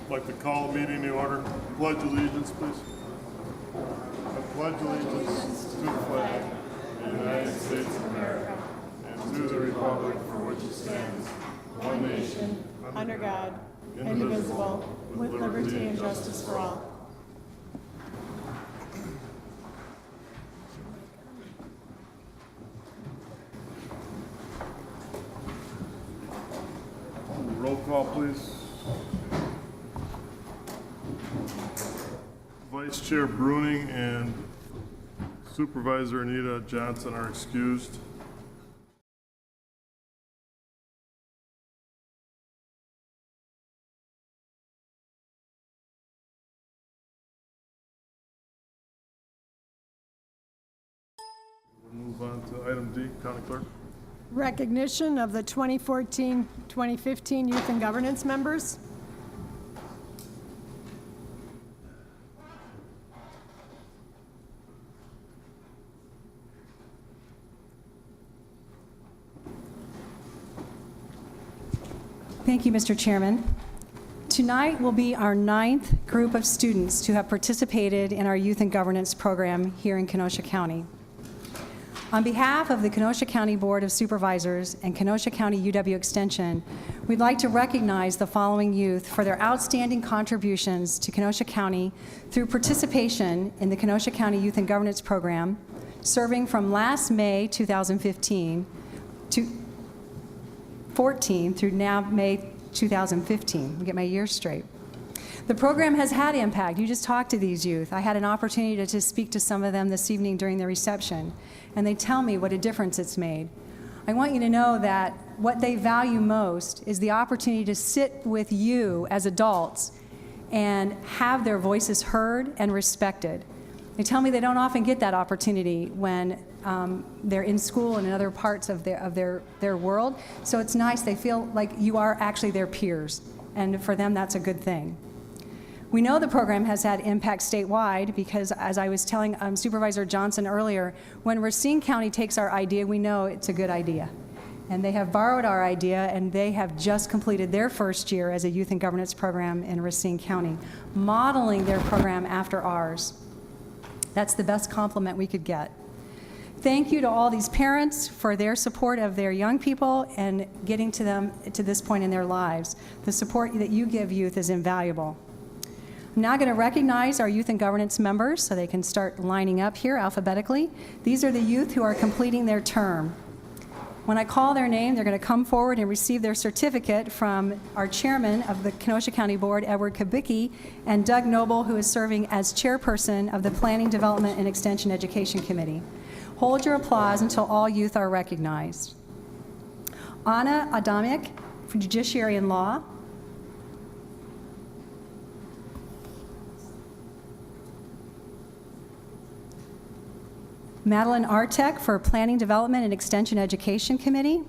I'd like to call the meeting to order. Pledge allegiance, please. I pledge allegiance to the flag of the United States of America and to the republic for which it stands, one nation, under God, indivisible, with liberty and justice for all. Roll call, please. Vice Chair Bruning and Supervisor Anita Johnson are excused. We'll move on to item D, County Clerk. Recognition of the 2014-2015 Youth and Governance members. Thank you, Mr. Chairman. Tonight will be our 9th group of students to have participated in our Youth and Governance program here in Kenosha County. On behalf of the Kenosha County Board of Supervisors and Kenosha County UW Extension, we'd like to recognize the following youth for their outstanding contributions to Kenosha County through participation in the Kenosha County Youth and Governance Program, serving from last May 2015 to 14 through now May 2015. Let me get my years straight. The program has had impact. You just talked to these youth. I had an opportunity to speak to some of them this evening during the reception, and they tell me what a difference it's made. I want you to know that what they value most is the opportunity to sit with you as adults and have their voices heard and respected. They tell me they don't often get that opportunity when they're in school and in other parts of their world. So it's nice. They feel like you are actually their peers, and for them that's a good thing. We know the program has had impact statewide because, as I was telling Supervisor Johnson earlier, when Racine County takes our idea, we know it's a good idea. And they have borrowed our idea, and they have just completed their first year as a youth and governance program in Racine County, modeling their program after ours. That's the best compliment we could get. Thank you to all these parents for their support of their young people and getting to them to this point in their lives. The support that you give youth is invaluable. I'm now going to recognize our youth and governance members so they can start lining up here alphabetically. These are the youth who are completing their term. When I call their name, they're going to come forward and receive their certificate from our chairman of the Kenosha County Board, Edward Kubicki, and Doug Noble, who is serving as chairperson of the Planning, Development, and Extension Education Committee. Hold your applause until all youth are recognized. Anna Adamiak for Judiciary and Law. Madeline Artek for Planning, Development, and Extension Education Committee.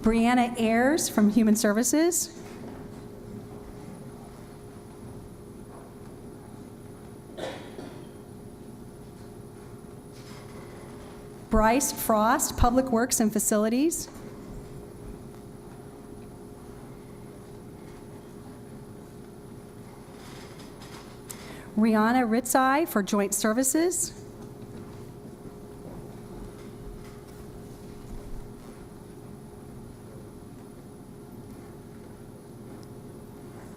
Brianna Ayers from Human Services. Bryce Frost, Public Works and Facilities. Rihanna Ritzai for Joint Services.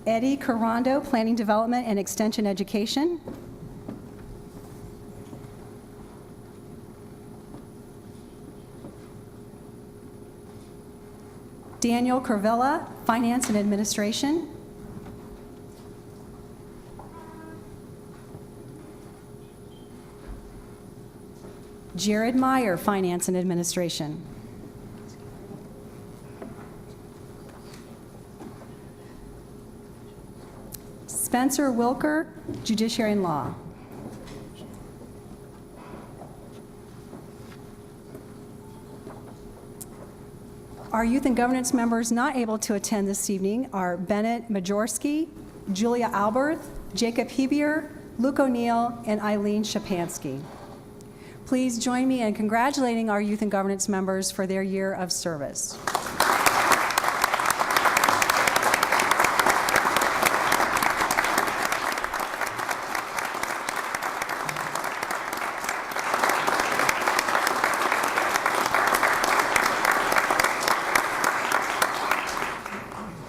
Eddie Carando, Planning, Development, and Extension Education. Daniel Curvilla, Finance and Administration. Jared Meyer, Finance and Administration. Spencer Wilker, Judiciary and Law. Our youth and governance members not able to attend this evening are Bennett Majorski, Julia Alberth, Jacob Hebier, Luke O'Neill, and Eileen Shapansky. Please join me in congratulating our Youth and Governance members for their year of service.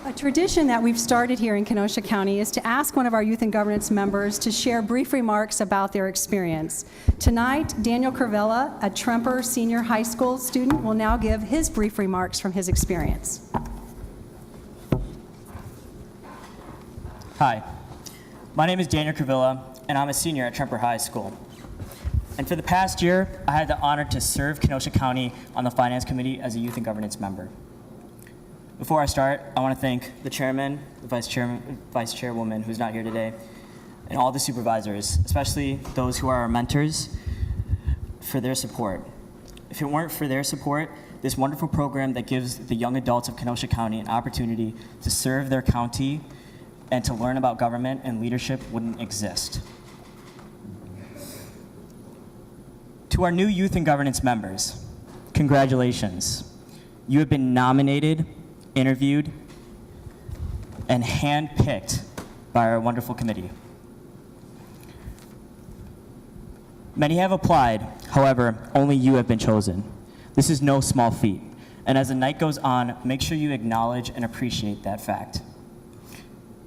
A tradition that we've started here in Kenosha County is to ask one of our Youth and Governance members to share brief remarks about their experience. Tonight, Daniel Curvella, a Tremper Senior High School student, will now give his brief remarks from his experience. Hi, my name is Daniel Curvella, and I'm a senior at Tremper High School. And for the past year, I had the honor to serve Kenosha County on the Finance Committee as a Youth and Governance member. Before I start, I want to thank the chairman, the vice chairwoman who's not here today, and all the supervisors, especially those who are our mentors, for their support. If it weren't for their support, this wonderful program that gives the young adults of Kenosha County an opportunity to serve their county and to learn about government and leadership wouldn't exist. To our new Youth and Governance members, congratulations. You have been nominated, interviewed, and handpicked by our wonderful committee. Many have applied, however, only you have been chosen. This is no small feat, and as the night goes on, make sure you acknowledge and appreciate that fact.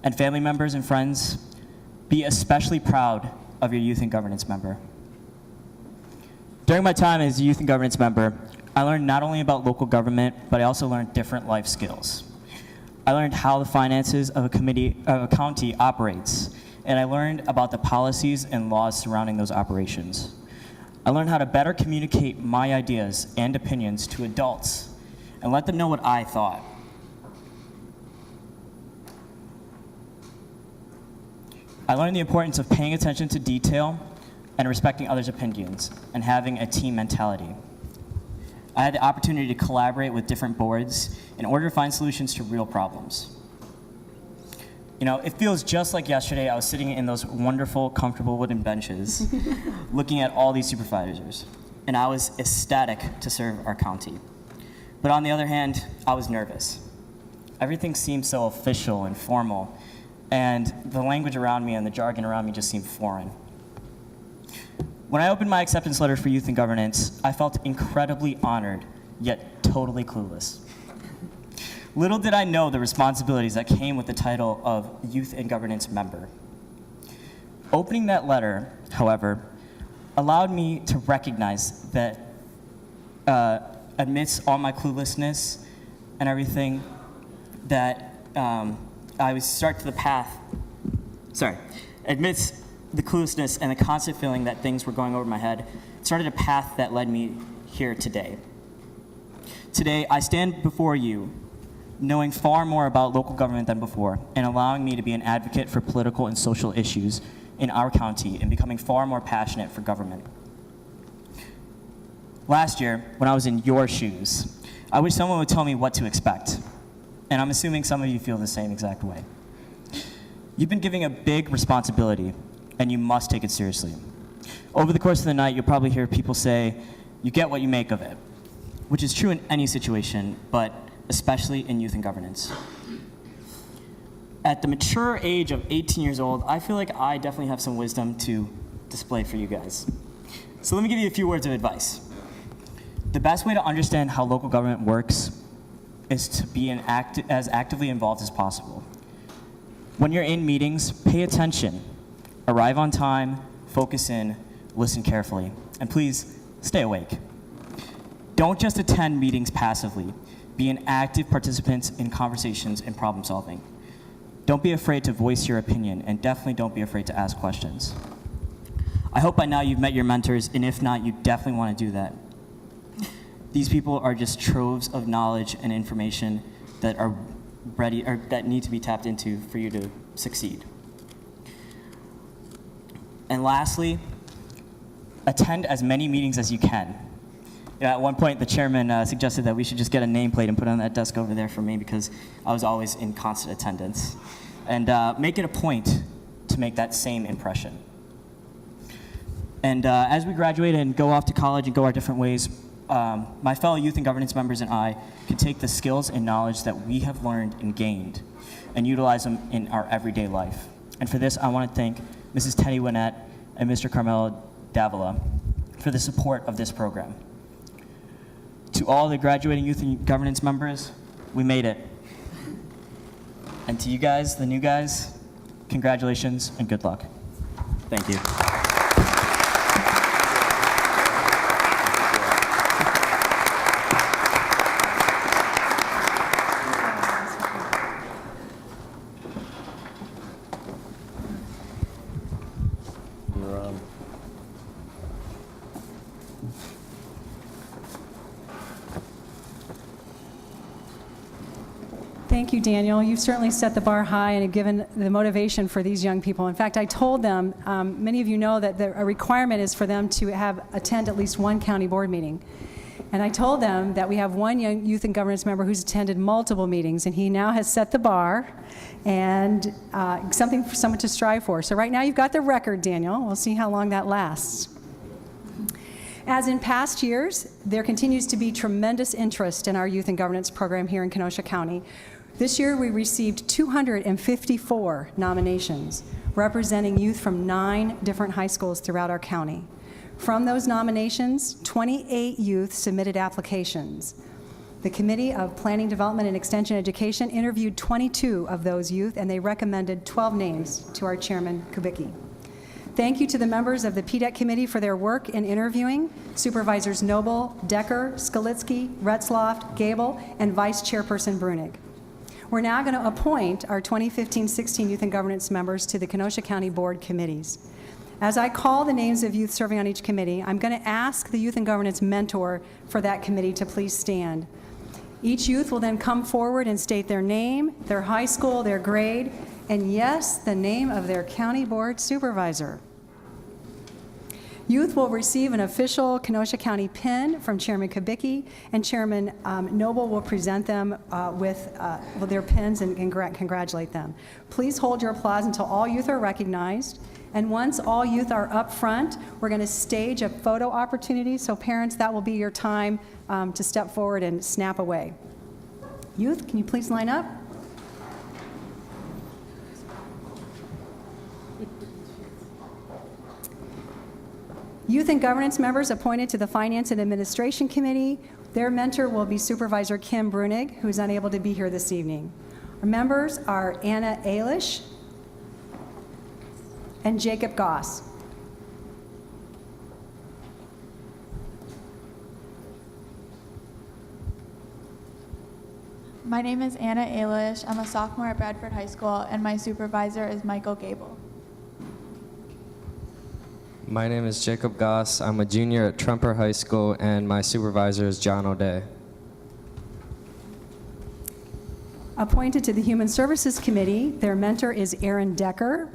And family members and friends, be especially proud of your Youth and Governance member. During my time as a Youth and Governance member, I learned not only about local government, but I also learned different life skills. I learned how the finances of a county operates, and I learned about the policies and laws surrounding those operations. I learned how to better communicate my ideas and opinions to adults and let them know what I thought. I learned the importance of paying attention to detail and respecting others' opinions and having a team mentality. I had the opportunity to collaborate with different boards in order to find solutions to real problems. You know, it feels just like yesterday I was sitting in those wonderful, comfortable wooden benches looking at all these supervisors, and I was ecstatic to serve our county. But on the other hand, I was nervous. Everything seemed so official and formal, and the language around me and the jargon around me just seemed foreign. When I opened my acceptance letter for Youth and Governance, I felt incredibly honored, yet totally clueless. Little did I know the responsibilities that came with the title of Youth and Governance member. Opening that letter, however, allowed me to recognize that amidst all my cluelessness and everything, that I would start to the path, amidst the cluelessness and the constant feeling that things were going over my head, started a path that led me here today. Today, I stand before you knowing far more about local government than before and allowing me to be an advocate for political and social issues in our county and becoming far more passionate for government. Last year, when I was in your shoes, I wish someone would tell me what to expect. And I'm assuming some of you feel the same exact way. You've been given a big responsibility, and you must take it seriously. Over the course of the night, you'll probably hear people say, you get what you make of it, which is true in any situation, but especially in youth and governance. At the mature age of 18 years old, I feel like I definitely have some wisdom to display for you guys. So let me give you a few words of advice. The best way to understand how local government works is to be as actively involved as possible. When you're in meetings, pay attention. Arrive on time, focus in, listen carefully, and please stay awake. Don't just attend meetings passively. Be an active participant in conversations and problem solving. Don't be afraid to voice your opinion, and definitely don't be afraid to ask questions. I hope by now you've met your mentors, and if not, you definitely want to do that. These people are just troves of knowledge and information that are ready, or that need to be tapped into for you to succeed. And lastly, attend as many meetings as you can. You know, at one point, the chairman suggested that we should just get a nameplate and put it on that desk over there for me because I was always in constant attendance. And make it a point to make that same impression. And as we graduate and go off to college and go our different ways, my fellow youth and governance members and I can take the skills and knowledge that we have learned and gained and utilize them in our everyday life. And for this, I want to thank Mrs. Teddy Winnett and Mr. Carmelo Davila for the support of this program. To all the graduating youth and governance members, we made it. And to you guys, the new guys, congratulations and good luck. Thank you. You're on. Thank you, Daniel. You've certainly set the bar high and have given the motivation for these young people. In fact, I told them, many of you know that a requirement is for them to attend at least one county board meeting. And I told them that we have one young youth and governance member who's attended multiple meetings, and he now has set the bar and something for someone to strive for. So right now you've got the record, Daniel. We'll see how long that lasts. As in past years, there continues to be tremendous interest in our youth and governance program here in Kenosha County. This year we received 254 nominations representing youth from 9 different high schools throughout our county. From those nominations, 28 youth submitted applications. The Committee of Planning, Development, and Extension Education interviewed 22 of those youth, and they recommended 12 names to our Chairman Kubicki. Thank you to the members of the PDEC Committee for their work in interviewing, Supervisors Noble, Decker, Skalitsky, Retzloff, Gable, and Vice Chairperson Brunig. We're now going to appoint our 2015-16 Youth and Governance members to the Kenosha County Board committees. As I call the names of youth serving on each committee, I'm going to ask the Youth and Governance mentor for that committee to please stand. Each youth will then come forward and state their name, their high school, their grade, and yes, the name of their county board supervisor. Youth will receive an official Kenosha County pin from Chairman Kubicki, and Chairman Noble will present them with their pins and congratulate them. Please hold your applause until all youth are recognized. And once all youth are up front, we're going to stage a photo opportunity. So parents, that will be your time to step forward and snap away. Youth, can you please line up? Youth and Governance members appointed to the Finance and Administration Committee, their mentor will be Supervisor Kim Brunig, who is unable to be here this evening. Our members are Anna Eilish and Jacob Goss. My name is Anna Eilish. I'm a sophomore at Bradford High School, and my supervisor is Michael Gable. My name is Jacob Goss. I'm a junior at Trumper High School, and my supervisor is John O'Day. Appointed to the Human Services Committee, their mentor is Aaron Decker.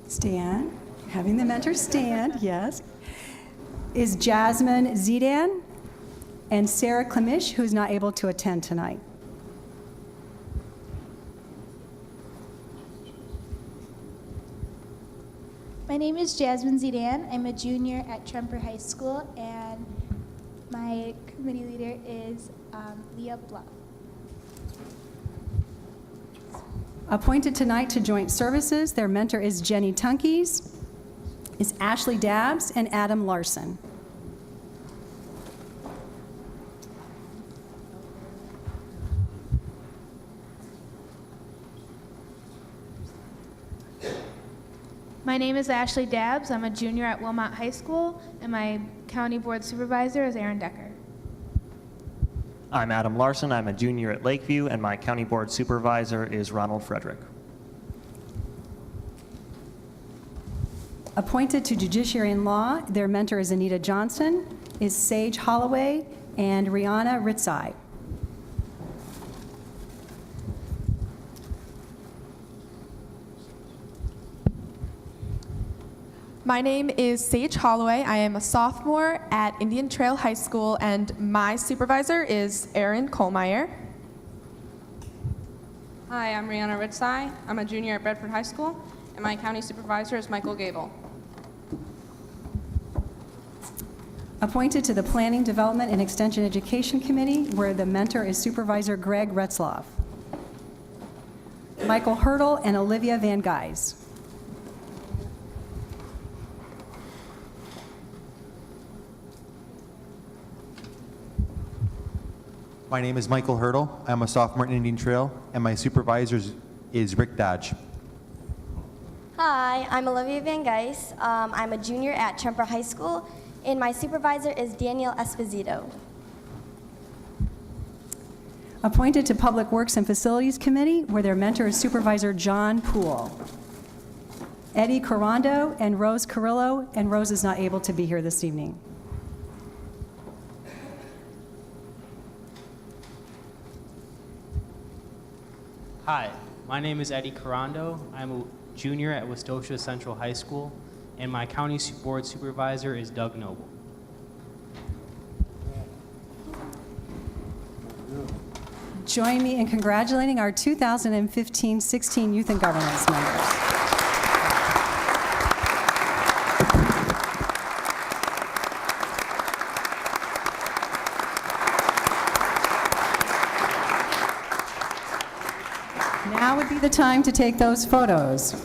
Stand. Having the mentor stand, yes. Is Jasmine Zidan and Sarah Klemish, who's not able to attend tonight. My name is Jasmine Zidan. I'm a junior at Tremper High School, and my committee leader is Leah Bluff. Appointed tonight to Joint Services, their mentor is Jenny Tunkeys, is Ashley Dabbs, and Adam Larson. My name is Ashley Dabbs. I'm a junior at Wilmot High School, and my county board supervisor is Aaron Decker. I'm Adam Larson. I'm a junior at Lakeview, and my county board supervisor is Ronald Frederick. Appointed to Judiciary and Law, their mentor is Anita Johnson, is Sage Holloway, and Rihanna Ritzai. My name is Sage Holloway. I am a sophomore at Indian Trail High School, and my supervisor is Aaron Kohlmeyer. Hi, I'm Rihanna Ritzai. I'm a junior at Bedford High School, and my county supervisor is Michael Gable. Appointed to the Planning, Development, and Extension Education Committee, where the mentor is Supervisor Greg Retzloff. Michael Hurdle and Olivia Van Gys. My name is Michael Hurdle. I'm a sophomore at Indian Trail, and my supervisor is Rick Dodge. Hi, I'm Olivia Van Gys. I'm a junior at Tremper High School, and my supervisor is Daniel Esposito. Appointed to Public Works and Facilities Committee, where their mentor is Supervisor John Poole. Eddie Corando and Rose Carrillo, and Rose is not able to be here this evening. Hi, my name is Eddie Corando. I'm a junior at Westosha Central High School, and my county board supervisor is Doug Noble. Join me in congratulating our 2015-16 Youth and Governance members. Now would be the time to take those photos.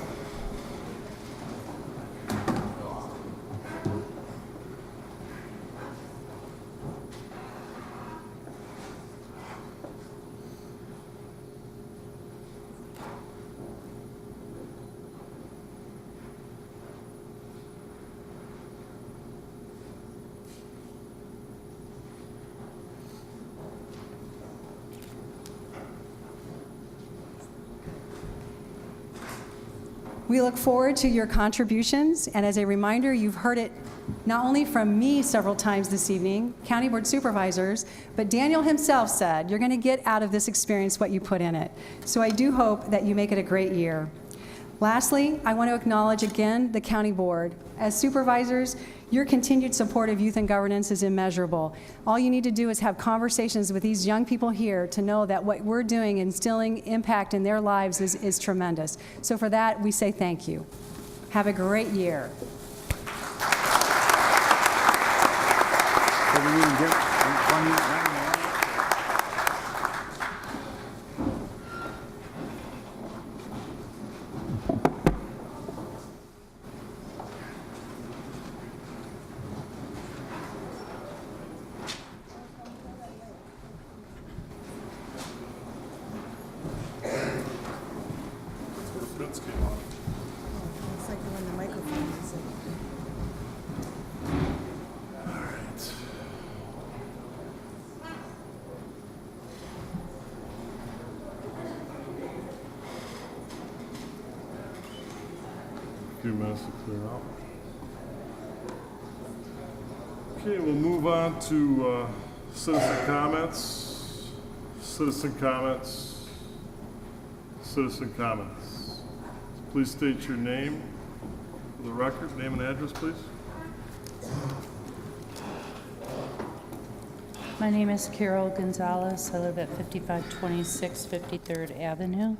We look forward to your contributions, and as a reminder, you've heard it not only from me several times this evening, county board supervisors, but Daniel himself said, you're going to get out of this experience what you put in it. So I do hope that you make it a great year. Lastly, I want to acknowledge again the county board. As supervisors, your continued support of youth and governance is immeasurable. All you need to do is have conversations with these young people here to know that what we're doing, instilling impact in their lives, is tremendous. So for that, we say thank you. Have a great year. Fritz came on. It's like when the microphone is All right. A few minutes to clear out. Okay, we'll move on to citizen comments. Citizen comments. Citizen comments. Please state your name for the record. Name and address, please. My name is Carol Gonzalez. I live at 5526 53rd Avenue.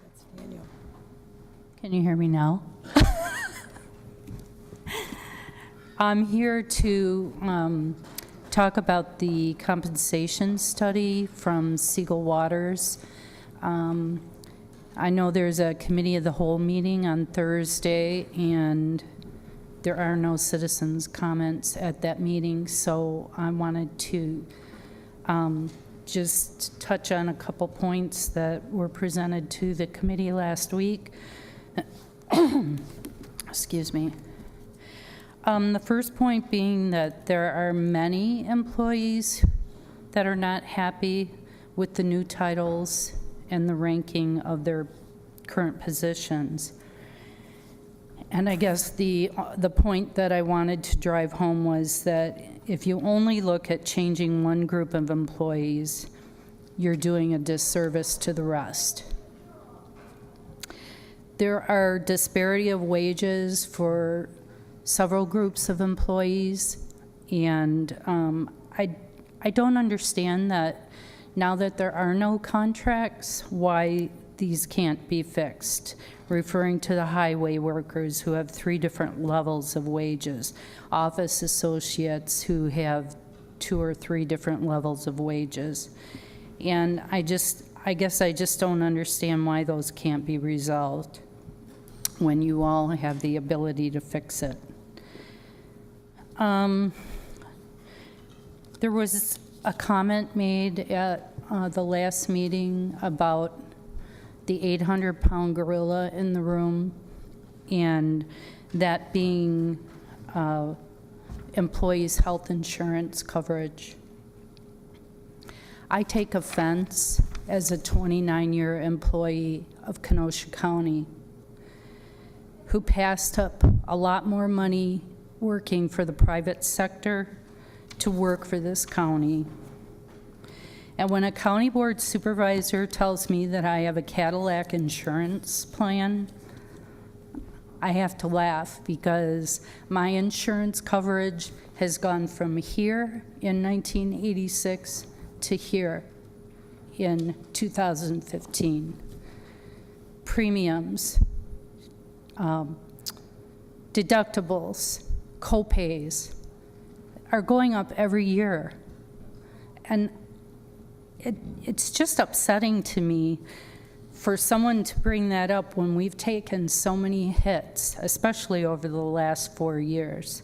That's Daniel. Can you hear me now? I'm here to talk about the compensation study from Siegel Waters. I know there's a committee of the whole meeting on Thursday, and there are no citizens' comments at that meeting, so I wanted to just touch on a couple points that were presented to the committee last week. Excuse me. The first point being that there are many employees that are not happy with the new titles and the ranking of their current positions. And I guess the point that I wanted to drive home was that if you only look at changing one group of employees, you're doing a disservice to the rest. There are disparity of wages for several groups of employees, and I don't understand that now that there are no contracts, why these can't be fixed, referring to the highway workers who have 3 different levels of wages, office associates who have 2 or 3 different levels of wages. And I guess I just don't understand why those can't be resolved when you all have the ability to fix it. There was a comment made at the last meeting about the 800-pound gorilla in the room, and that being employees' health insurance coverage. I take offense as a 29-year employee of Kenosha County who passed up a lot more money working for the private sector to work for this county. And when a county board supervisor tells me that I have a Cadillac insurance plan, I have to laugh because my insurance coverage has gone from here in 1986 to here in 2015. Premiums, deductibles, co-pays are going up every year. And it's just upsetting to me for someone to bring that up when we've taken so many hits, especially over the last 4 years.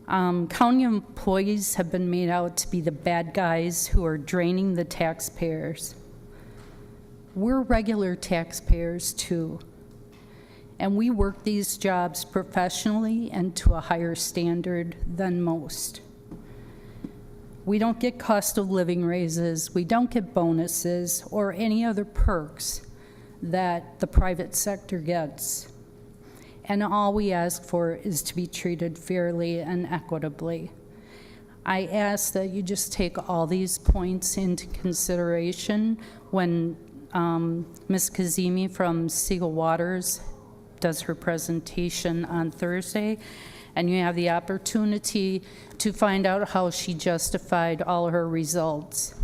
County employees have been made out to be the bad guys who are draining the taxpayers. We're regular taxpayers too, and we work these jobs professionally and to a higher standard than most. We don't get cost of living raises, we don't get bonuses or any other perks that the private sector gets. And all we ask for is to be treated fairly and equitably. I ask that you just take all these points into consideration when Ms. Kazemi from Siegel Waters does her presentation on Thursday, and you have the opportunity to find out how she justified all her results.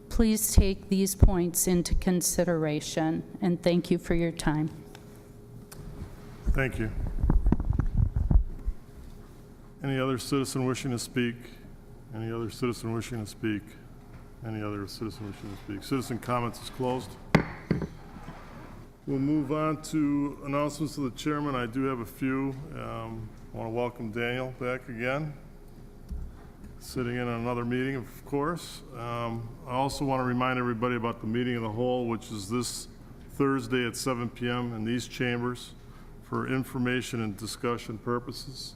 Please take these points into consideration, and thank you for your time. Thank you. Any other citizen wishing to speak? Any other citizen wishing to speak? Any other citizen wishing to speak? Citizen comments is closed. We'll move on to announcements of the chairman. I do have a few. I want to welcome Daniel back again, sitting in on another meeting, of course. I also want to remind everybody about the meeting of the whole, which is this Thursday at 7 p.m. in these chambers for information and discussion purposes.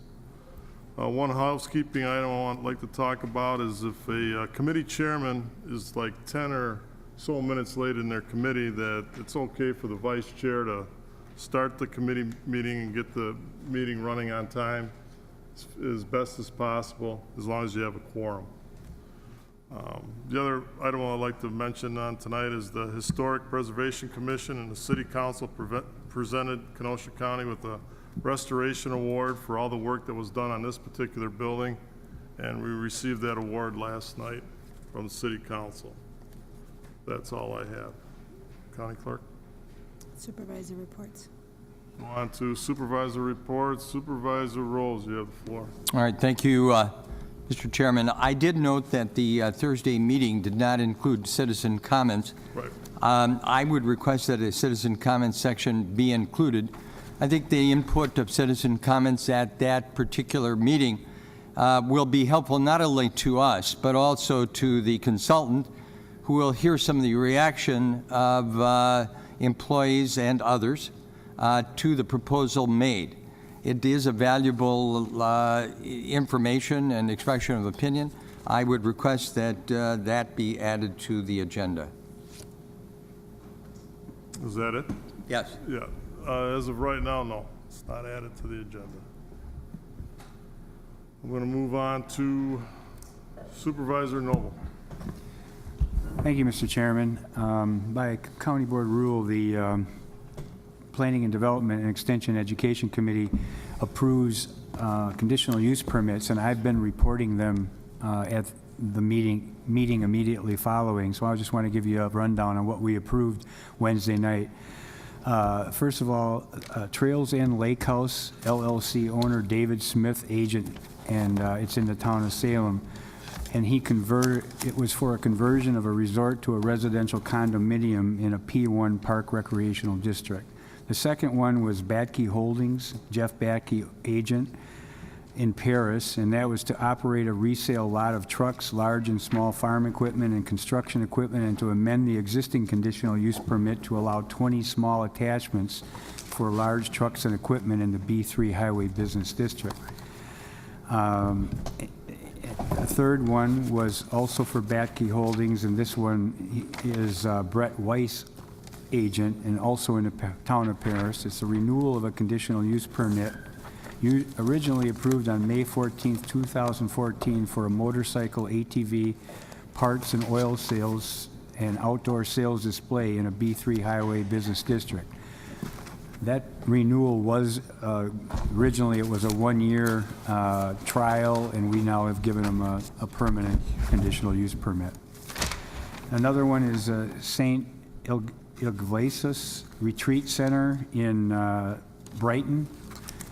One housekeeping item I would like to talk about is if a committee chairman is like 10 or so minutes late in their committee, that it's okay for the vice chair to start the committee meeting and get the meeting running on time as best as possible, as long as you have a quorum. The other item I'd like to mention on tonight is the Historic Preservation Commission and the City Council presented Kenosha County with a restoration award for all the work that was done on this particular building, and we received that award last night from the City Council. That's all I have. County Clerk? Supervisor reports. Go on to Supervisor reports. Supervisor Rolls, you have the floor. All right, thank you, Mr. Chairman. I did note that the Thursday meeting did not include citizen comments. Right. I would request that a citizen comments section be included. I think the input of citizen comments at that particular meeting will be helpful not only to us, but also to the consultant, who will hear some of the reaction of employees and others to the proposal made. It is a valuable information and expression of opinion. I would request that that be added to the agenda. Is that it? Yes. Yeah. As of right now, no. It's not added to the agenda. I'm going to move on to Supervisor Noble. Thank you, Mr. Chairman. By County Board rule, the Planning and Development and Extension Education Committee approves conditional use permits, and I've been reporting them at the meeting immediately following, so I just want to give you a rundown on what we approved Wednesday night. First of all, Trails End Lake House LLC owner David Smith, agent, and it's in the town of Salem. And it was for a conversion of a resort to a residential condominium in a P1 Park Recreational District. The second one was Batke Holdings, Jeff Batke, agent, in Paris, and that was to operate a resale lot of trucks, large and small farm equipment and construction equipment, and to amend the existing conditional use permit to allow 20 small attachments for large trucks and equipment in the B3 Highway Business District. The third one was also for Batke Holdings, and this one is Brett Weiss, agent, and also in the town of Paris. It's a renewal of a conditional use permit originally approved on May 14, 2014 for a motorcycle ATV parts and oil sales and outdoor sales display in a B3 Highway Business District. That renewal was, originally it was a one-year trial, and we now have given them a permanent conditional use permit. Another one is St. Iglesias Retreat Center in Brighton.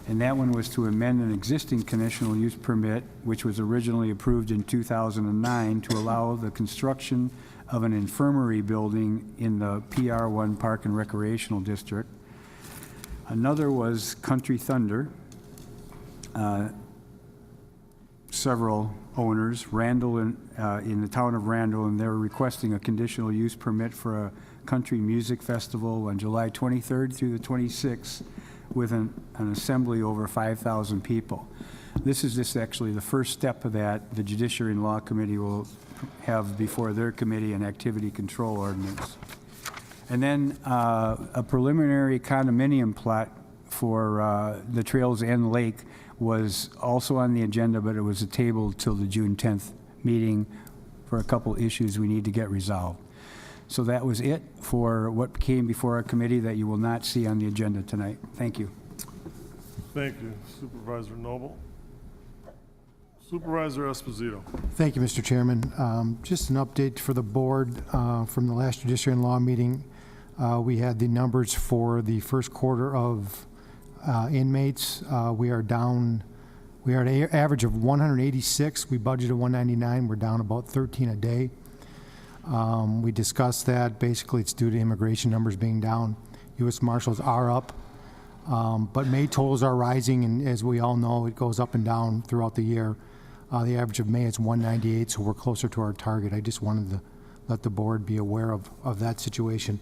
And that one was to amend an existing conditional use permit, which was originally approved in 2009, to allow the construction of an infirmary building in the PR1 Park and Recreational District. Another was Country Thunder. Several owners, Randall in the town of Randall, and they're requesting a conditional use permit for a country music festival on July 23rd through the 26th. With an assembly over 5,000 people. This is just actually the first step of that. The Judiciary and Law Committee will have before their committee an activity control ordinance. And then a preliminary condominium plot for the Trails End Lake was also on the agenda, but it was tabled till the June 10th meeting for a couple issues we need to get resolved. So that was it for what came before our committee that you will not see on the agenda tonight. Thank you. Thank you, Supervisor Noble. Supervisor Esposito. Thank you, Mr. Chairman. Just an update for the board from the last Judiciary and Law meeting. We had the numbers for the first quarter of inmates. We are down. We are at an average of 186. We budgeted 199. We're down about 13 a day. We discussed that. Basically, it's due to immigration numbers being down. U.S. Marshals are up, but May totals are rising, and as we all know, it goes up and down throughout the year. The average of May is 198, so we're closer to our target. I just wanted to let the board be aware of that situation.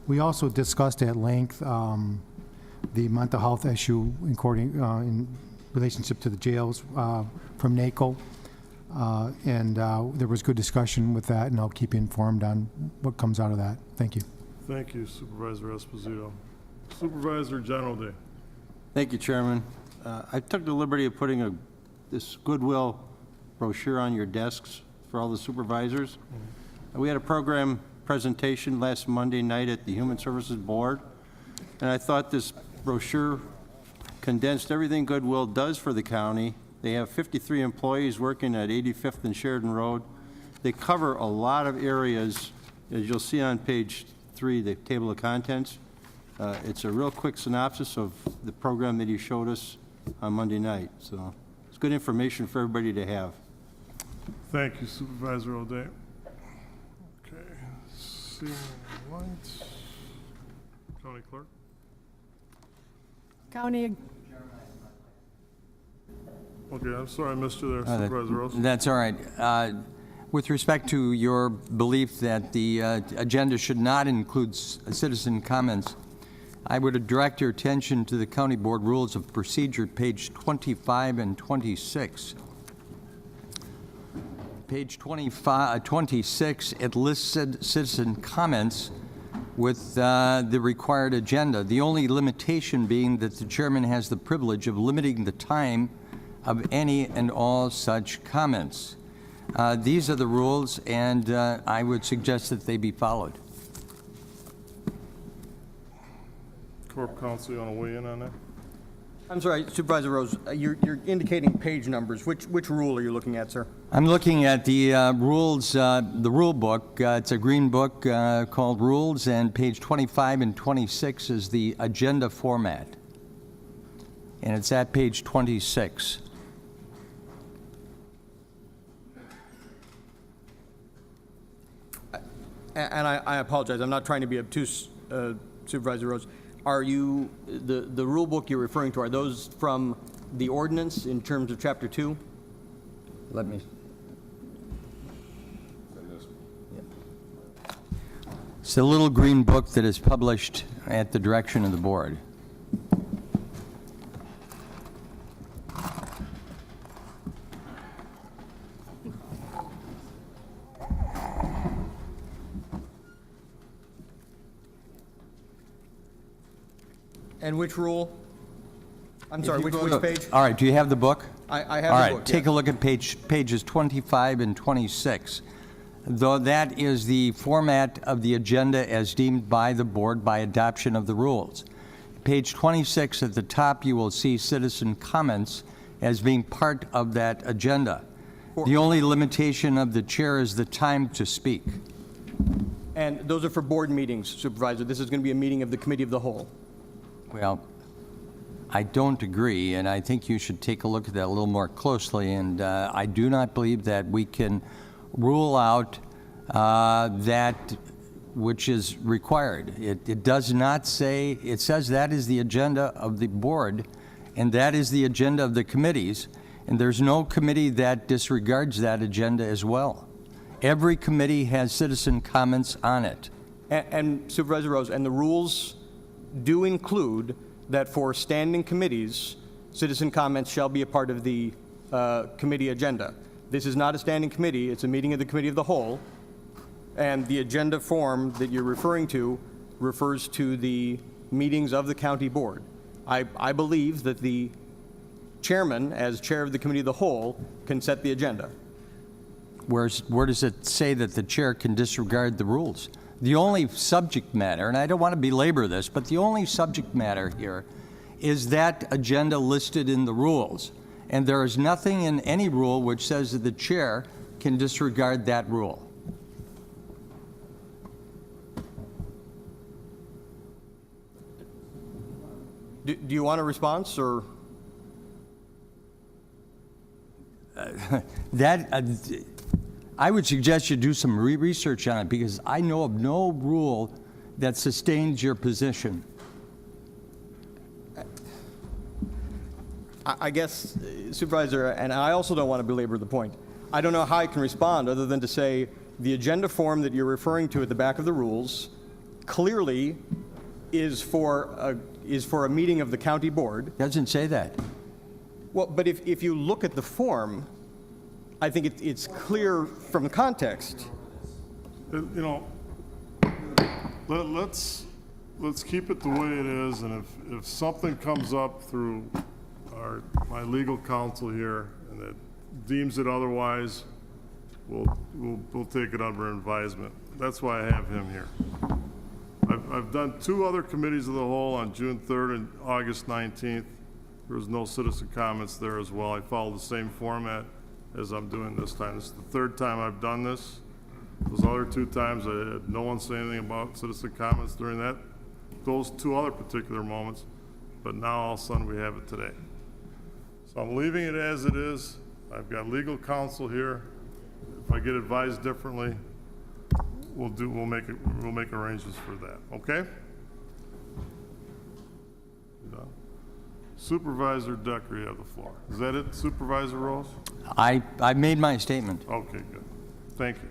We also discussed at length the mental health issue in relationship to the jails from NACO. And there was good discussion with that, and I'll keep you informed on what comes out of that. Thank you. Thank you, Supervisor Esposito. Supervisor General Day. Thank you, Chairman. I took the liberty of putting this Goodwill brochure on your desks for all the supervisors. We had a program presentation last Monday night at the Human Services Board, and I thought this brochure condensed everything Goodwill does for the county. They have 53 employees working at 85th and Sheridan Road. They cover a lot of areas, as you'll see on page 3, the table of contents. It's a real quick synopsis of the program that you showed us on Monday night. So it's good information for everybody to have. Thank you, Supervisor O'Day. Okay, seeing lights. County Clerk. County. Okay, I'm sorry I missed you there, Supervisor Rose. That's all right. With respect to your belief that the agenda should not include citizen comments, I would direct your attention to the County Board Rules of Procedure, page 25 and 26. Page 26, it lists citizen comments with the required agenda. The only limitation being that the chairman has the privilege of limiting the time of any and all such comments. These are the rules, and I would suggest that they be followed. Corp Counsel, you want to weigh in on that? I'm sorry, Supervisor Rose, you're indicating page numbers. Which rule are you looking at, sir? I'm looking at the rules, the rule book. It's a green book called Rules, and page 25 and 26 is the agenda format. And it's at page 26. And I apologize, I'm not trying to be obtuse, Supervisor Rose. Are you, the rule book you're referring to, are those from the ordinance in terms of Chapter 2? Let me. It's the little green book that is published at the direction of the board. And which rule? I'm sorry, which page? All right, do you have the book? I have All the right, book, take yes. a look at pages 25 and 26. Though that is the format of the agenda as deemed by the board by adoption of the rules. Page 26 at the top, you will see citizen comments as being part of that agenda. The only limitation of the chair is the time to speak. And those are for board meetings, Supervisor. This is going to be a meeting of the Committee of the Whole. Well, I don't agree, and I think you should take a look at that a little more closely. And I do not believe that we can rule out that which is required. It does not say, it says that is the agenda of the board, and that is the agenda of the committees, and there's no committee that disregards that agenda as well. Every committee has citizen comments on it. And Supervisor Rose, and the rules do include that for standing committees, citizen comments shall be a part of the committee agenda. This is not a standing committee, it's a meeting of the Committee of the Whole, and the agenda form that you're referring to refers to the meetings of the county board. I believe that the chairman, as chair of the Committee of the Whole, can set the agenda. Where does it say that the chair can disregard the rules? The only subject matter, and I don't want to belabor this, but the only subject matter here is that agenda listed in the rules. And there is nothing in any rule which says that the chair can disregard that rule. Do you want a response, or? I would suggest you do some research on it, because I know of no rule that sustains your position. I guess, Supervisor, and I also don't want to belabor the point. I don't know how I can respond other than to say the agenda form that you're referring to at the back of the rules clearly is for a meeting of the county board. Doesn't say that. Well, but if you look at the form, I think it's clear from the context. You know, let's keep it the way it is, and if something comes up through my legal counsel here and that deems it otherwise, we'll take it under advisement. That's why I have him here. I've done 2 other committees of the whole on June 3rd and August 19th. There was no citizen comments there as well. I followed the same format as I'm doing this time. This is the 3rd time I've done this. Those other 2 times, I had no one say anything about citizen comments during those 2 other particular moments. But now all of a sudden we have it today. So I'm leaving it as it is. I've got legal counsel here. If I get advised differently, we'll make arrangements for that. Okay? Done. Supervisor Decker, you have the floor. Is that it, Supervisor Rose? I made my statement. Okay, good. Thank you.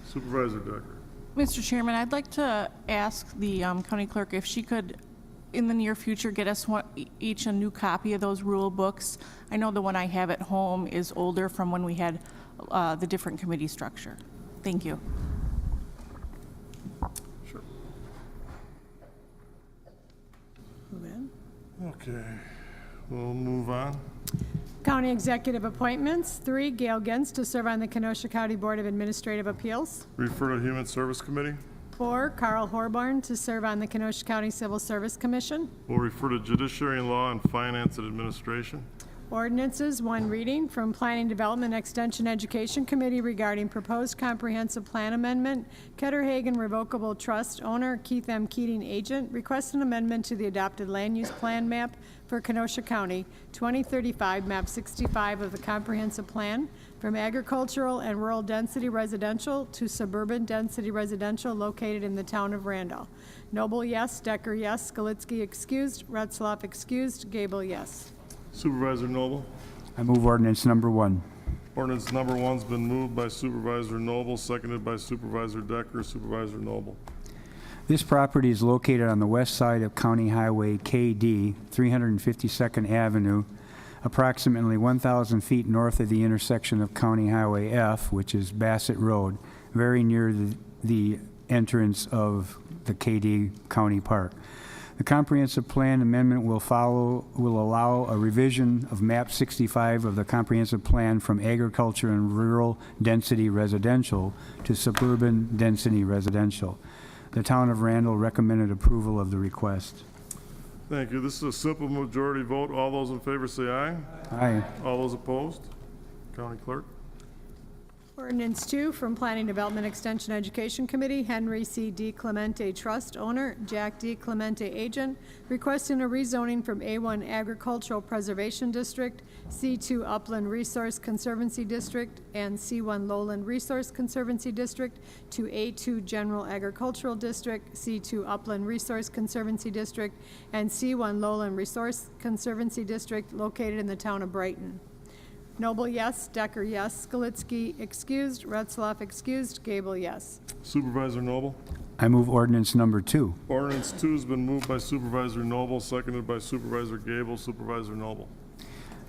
Supervisor Decker. Mr. Chairman, I'd like to ask the county clerk if she could, in the near future, get us each a new copy of those rule books. I know the one I have at home is older from when we had the different committee structure. Thank you. Sure. Okay, we'll move on. County Executive Appointments. 3, Gail Gens to serve on the Kenosha County Board of Administrative Appeals. Refer to Human Service Committee. 4, Carl Horborn to serve on the Kenosha County Civil Service Commission. We'll refer to Judiciary and Law and Finance and Administration. Ordinances, one reading from Planning Development Extension Education Committee regarding proposed comprehensive plan amendment. Ketterhagen Revocable Trust owner, Keith M. Keating agent, requests an amendment to the adopted land use plan map for Kenosha County 2035, map 65 of the comprehensive plan, from agricultural and rural density residential to suburban density residential located in the town of Randall. Noble, yes. Decker, yes. Skalitsky, excused. Retzloff, excused. Gable, yes. Supervisor Noble. I move ordinance number 1. Ordinance number 1's been moved by Supervisor Noble, seconded by Supervisor Decker. Supervisor Noble. This property is located on the west side of County Highway KD, 352nd Avenue, approximately 1,000 feet north of the intersection of County Highway F, which is Bassett Road, very near the entrance of the KD County Park. The comprehensive plan amendment will allow a revision of map 65 of the comprehensive plan from agriculture and rural density residential to suburban density residential. The town of Randall recommended approval of the request. Thank you. This is a simple majority vote. All those in favor say aye. Aye. All those opposed? County Clerk. Ordinance 2 from Planning Development Extension Education Committee, Henry C. D. Clemente Trust owner, Jack D. Clemente agent, requesting a rezoning from A1 Agricultural Preservation District, C2 Upland Resource Conservancy District, and C1 Lowland Resource Conservancy District to A2 General Agricultural District, C2 Upland Resource Conservancy District, and C1 Lowland Resource Conservancy District located in the town of Brighton. Noble, yes. Decker, yes. Skalitsky, excused. Retzloff, excused. Gable, yes. Supervisor Noble. I move ordinance number 2. Ordinance 2 has been moved by Supervisor Noble, seconded by Supervisor Gable. Supervisor Noble.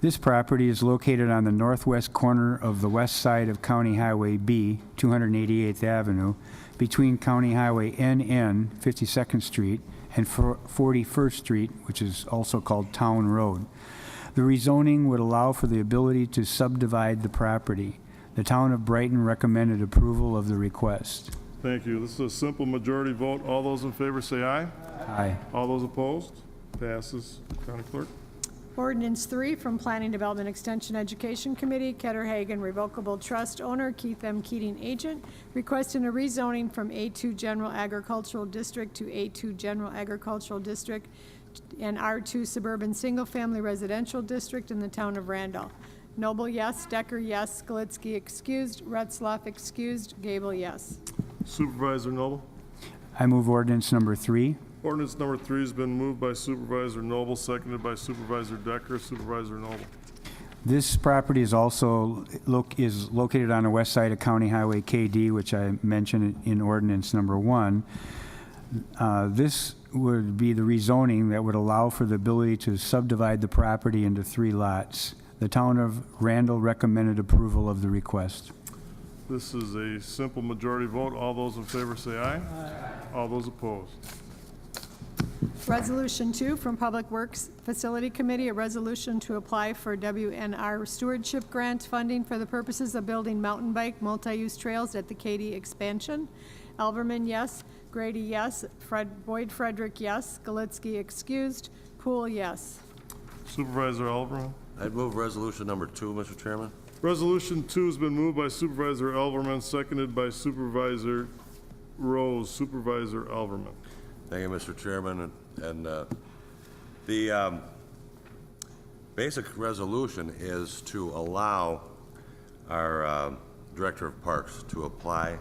This property is located on the northwest corner of the west side of County Highway B, 288th Avenue, between County Highway NN, 52nd Street, and 41st Street, which is also called Town Road. The rezoning would allow for the ability to subdivide the property. The town of Brighton recommended approval of the request. Thank you. This is a simple majority vote. All those in favor say aye. Aye. All those opposed? Passes. County Clerk. Ordinance 3 from Planning Development Extension Education Committee, Ketterhagen Revocable Trust owner, Keith M. Keating agent, requesting a rezoning from A2 General Agricultural District to A2 General Agricultural District and R2 Suburban Single Family Residential District in the town of Randall. Noble, yes. Decker, yes. Skalitsky, excused. Retzloff, excused. Gable, yes. Supervisor Noble. I move ordinance number 3. Ordinance number 3 has been moved by Supervisor Noble, seconded by Supervisor Decker. Supervisor Noble. This property is also located on the west side of County Highway KD, which I mentioned in ordinance number 1. This would be the rezoning that would allow for the ability to subdivide the property into 3 lots. The town of Randall recommended approval of the request. This is a simple majority vote. All those in favor say aye. Aye. All those opposed? Resolution 2 from Public Works Facility Committee, a resolution to apply for WNR stewardship grant funding for the purposes of building mountain bike multi-use trails at the Katy expansion. Elverman, yes. Grady, yes. Boyd Frederick, yes. Galitsky, excused. Poole, yes. Supervisor Elverman. I'd move resolution number 2, Mr. Chairman. Resolution 2 has been moved by Supervisor Elverman, seconded by Supervisor Rose. Supervisor Elverman. Thank you, Mr. Chairman. And the basic resolution is to allow our Director of Parks to apply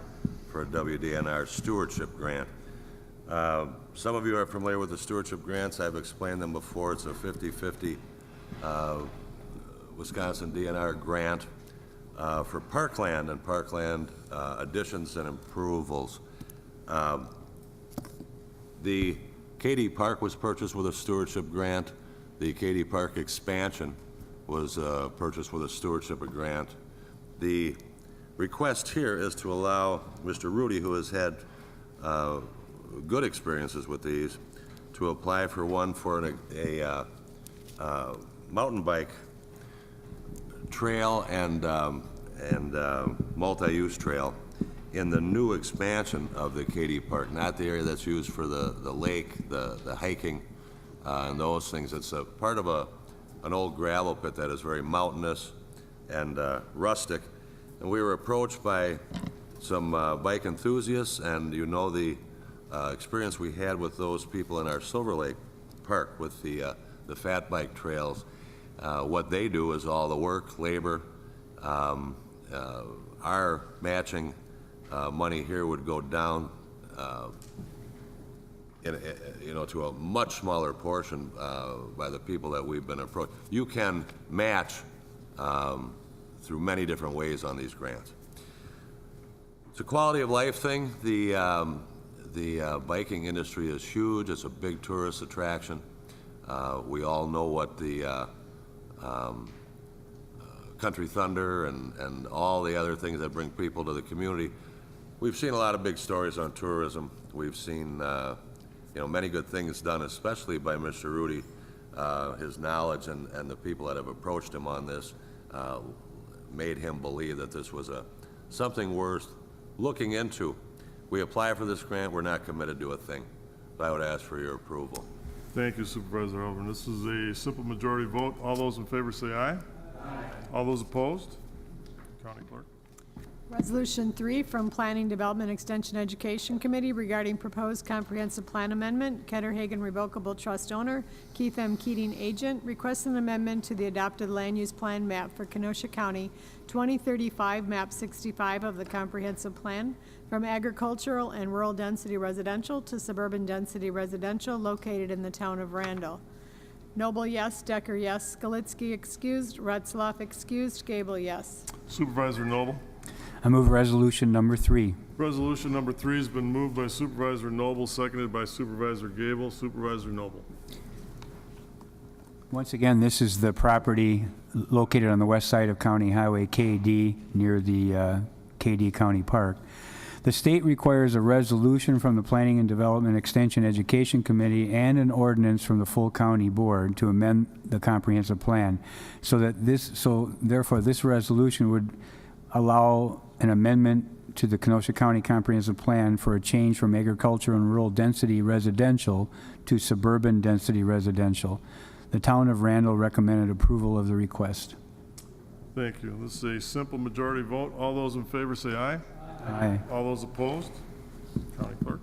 for a WDNR stewardship grant. Some of you are familiar with the stewardship grants. I've explained them before. It's a 50-50 Wisconsin DNR grant for parkland and parkland additions and improvals. The Katy Park was purchased with a stewardship grant. The Katy Park expansion was purchased with a stewardship grant. The request here is to allow Mr. Rudy, who has had good experiences with these, to apply for one for a mountain bike trail and multi-use trail in the new expansion of the Katy Park, not the area that's used for the lake, the hiking, and those things. It's a part of an old gravel pit that is very mountainous and rustic. And we were approached by some bike enthusiasts, and you know the experience we had with those people in our Silver Lake Park with the fat bike trails. What they do is all the work, labor. Our matching money here would go down, to a much smaller portion by the people that we've been approached. You can match through many different ways on these grants. It's a quality of life thing. The biking industry is huge. It's a big tourist attraction. We all know what the Country Thunder and all the other things that bring people to the community. We've seen a lot of big stories on tourism. We've seen many good things done, especially by Mr. Rudy. His knowledge and the people that have approached him on this made him believe that this was something worth looking into. We apply for this grant. We're not committed to a thing, but I would ask for your approval. Thank you, Supervisor Elverman. This is a simple majority vote. All those in favor say aye. Aye. All those opposed? County Clerk. Resolution 3 from Planning, Development, Extension, Education Committee regarding proposed comprehensive plan amendment. Ketterhagen Revocable Trust owner, Keith M. Keating agent, requests an amendment to the adopted land use plan map for Kenosha County 2035, map 65 of the comprehensive plan, from agricultural and rural density residential to suburban density residential located in the town of Randall. Noble, yes. Decker, yes. Skalitsky, excused. Retzloff, excused. Gable, yes. Supervisor Noble. I move resolution number 3. Resolution number 3 has been moved by Supervisor Noble, seconded by Supervisor Gable. Supervisor Noble. Once again, this is the property located on the west side of County Highway KD near the KD County Park. The state requires a resolution from the Planning and Development Extension Education Committee and an ordinance from the full county board to amend the comprehensive plan, therefore this resolution would allow an amendment to the Kenosha County Comprehensive Plan for a change from agricultural and rural density residential to suburban density residential. The town of Randall recommended approval of the request. Thank you. This is a simple majority vote. All those in favor say aye. Aye. All those opposed? County Clerk.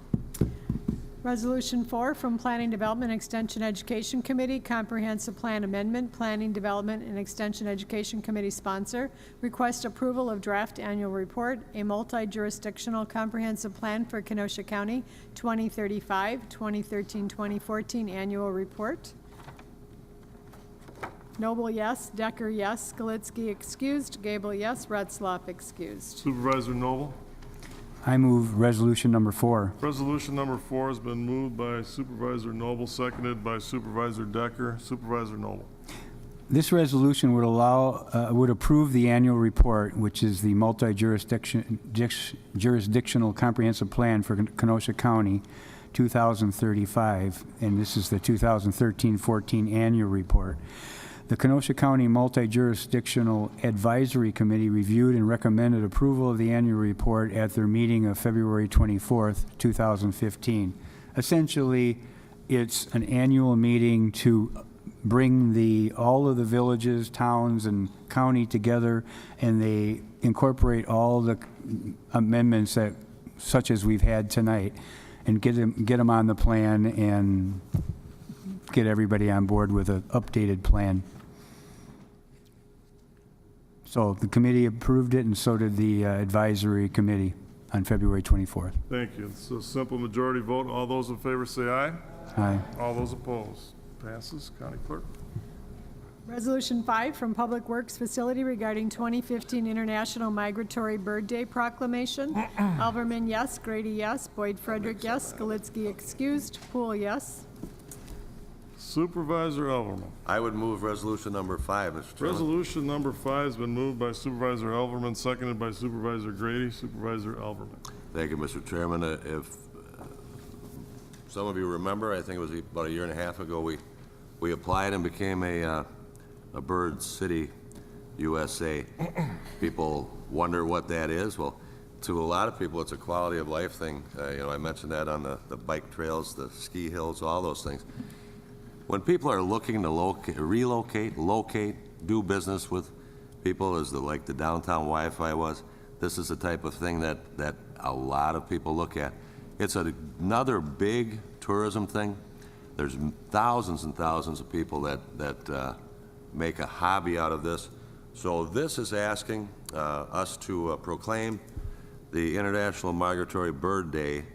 Resolution 4 from Planning, Development, Extension, Education Committee, Comprehensive Plan Amendment, Planning, Development, and Extension Education Committee sponsor, request approval of draft annual report, a multi-jurisdictional comprehensive plan for Kenosha County 2035, 2013-2014 annual report. Noble, yes. Decker, yes. Skalitsky, excused. Gable, yes. Retzloff, excused. Supervisor Noble. I move resolution number 4. Resolution number 4 has been moved by Supervisor Noble, seconded by Supervisor Decker. Supervisor Noble. This resolution would approve the annual report, which is the multi-jurisdictional comprehensive plan for Kenosha County 2035, and this is the 2013-14 annual report. The Kenosha County Multi-Jurisdictional Advisory Committee reviewed and recommended approval of the annual report at their meeting of February 24th, 2015. Essentially, it's an annual meeting to bring all of the villages, towns, and county together, and they incorporate all the amendments such as we've had tonight, and get them on the plan and get everybody on board with an updated plan. So the committee approved it, and so did the advisory committee on February 24th. Thank you. It's a simple majority vote. All those in favor say aye. Aye. All those opposed? Passes. County Clerk. Resolution 5 from Public Works Facility regarding 2015 International Migratory Bird Day proclamation. Alverman, yes. Grady, yes. Boyd Frederick, yes. Skalitsky, excused. Poole, yes. Supervisor Elverman. I would move resolution number 5, Mr. Chairman. Resolution number 5 has been moved by Supervisor Elverman, seconded by Supervisor Grady. Supervisor Elverman. Thank you, Mr. Chairman. If some of you remember, I think it was about a year and a half ago, we applied and became a Bird City USA. People wonder what that is. Well, to a lot of people, it's a quality of life thing. You know, I mentioned that on the bike trails, the ski hills, all those things. When people are looking to relocate, locate, do business with people, as like the downtown Wi-Fi was, this is the type of thing that a lot of people look at. It's another big tourism thing. There's thousands and thousands of people that make a hobby out of this. So this is asking us to proclaim the International Migratory Bird Day,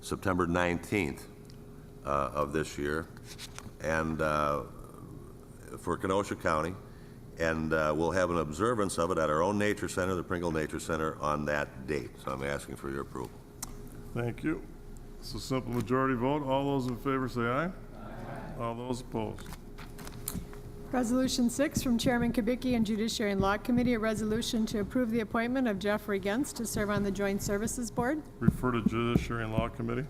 September 19th of this year, and for Kenosha County, and we'll have an observance of it at our own nature center, the Pringle Nature Center, on that date. So I'm asking for your approval. Thank you. It's a simple majority vote. All those in favor say aye. Aye. All those opposed. Resolution 6 from Chairman Kubicki and Judiciary and Law Committee, a resolution to approve the appointment of Jeffrey Gens to serve on the Joint Services Board. Refer to Judiciary and Law Committee.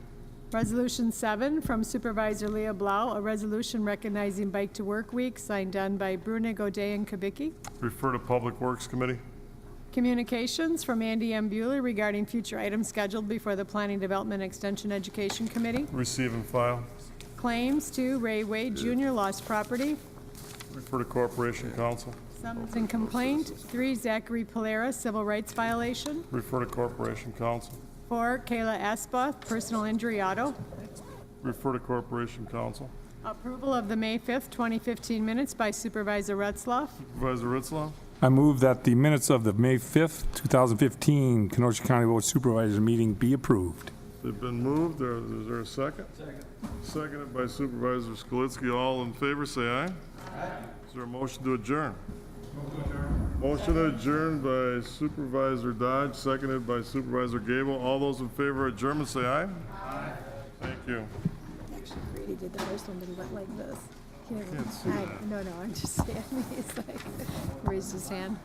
Resolution 7 from Supervisor Leah Blau, a resolution recognizing Bike to Work Week, signed done by Brune, Godet, and Kubicki. Refer to Public Works Committee. Communications from Andy M. Bueller regarding future items scheduled before the Planning Development Extension Education Committee. Receive and file. Claims to Ray Wade Jr., lost property. Refer to Corporation Counsel. Summons and complaint. 3, Zachary Polera, civil rights violation. Refer to Corporation Counsel. 4, Kayla Asboth, personal injury auto. Refer to Corporation Counsel. Approval of the May 5th, 2015 minutes by Supervisor Retzlaff. Supervisor Ritzlau. I move that the minutes of the May 5th, 2015 Kenosha County Board of Supervisors meeting be approved. They've been moved. Is there a second? Second. Seconded by Supervisor Skalitsky. All in favor, say aye. Aye. Is there a motion to adjourn? Motion to adjourn by Supervisor Dodge, seconded by Supervisor Gable. All those in favor of adjournment, say aye. Aye. Thank you. Actually, Brady did the first one, but he went like this. Can't see that. No, I'm just saying. He's like, raised his hand.